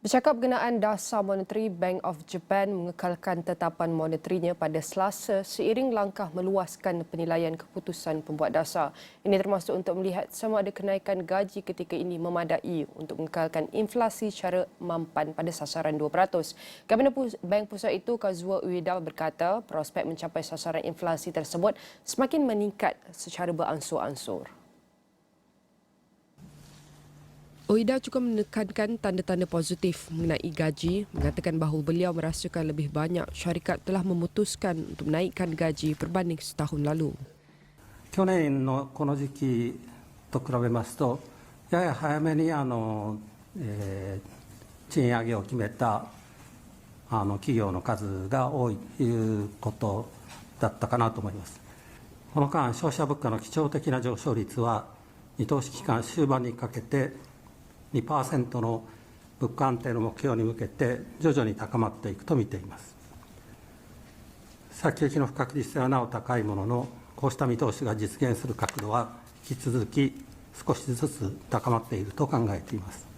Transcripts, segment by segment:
Bercakap berkenaan dasar monetary, Bank of Japan mengekalkan tetapan moneterinya pada Selasa seiring langkah meluaskan penilaian keputusan pembuat dasar. Ini termasuk untuk melihat sama ada kenaikan gaji ketika ini memadai untuk mengekalkan inflasi secara mampan pada sasaran 2%. Gavanor Bank Pusat itu, Kazuo Ueda, berkata prospek mencapai sasaran inflasi tersebut semakin meningkat secara beransur-ansur. Ueda juga menekankan tanda-tanda positif mengenai gaji, mengatakan bahawa beliau merasakan lebih banyak syarikat telah memutuskan untuk menaikkan gaji berbanding setahun lalu. 去年のこの時期と比べますと、やや早めに賃上げを決めた企業の数が多いということだったかなと思います。この間、消費者物価の基調的な上昇率は、見通し期間終盤にかけて、2% の物価安定の目標に向けて徐々に高まっていくと見ています。先行きの不確実性はなお高いものの、こうした見通しが実現する角度は引き続き少しずつ高まっていると考えています。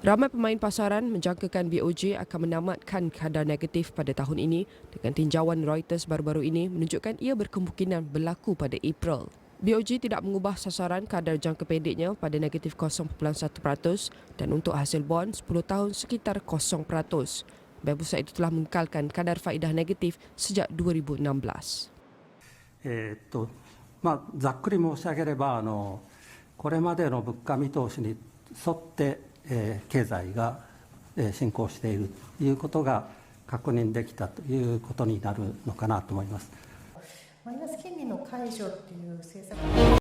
Ramai pemain pasaran menjangkakan BOJ akan menamatkan kadar negatif pada tahun ini dengan tinjauan Reuters baru-baru ini menunjukkan ia berkemungkinan berlaku pada April. BOJ tidak mengubah sasaran kadar jangka pendeknya pada negatif 0.1% dan untuk hasil bond 10 tahun sekitar 0%. Bank Pusat itu telah mengekalkan kadar faedah negatif sejak 2016. ざっくり申し上げれば、これまでの物価見通しに沿って、経済が、進行しているということが確認できたということになるのかなと思います。マイナス金利の解除っていう政策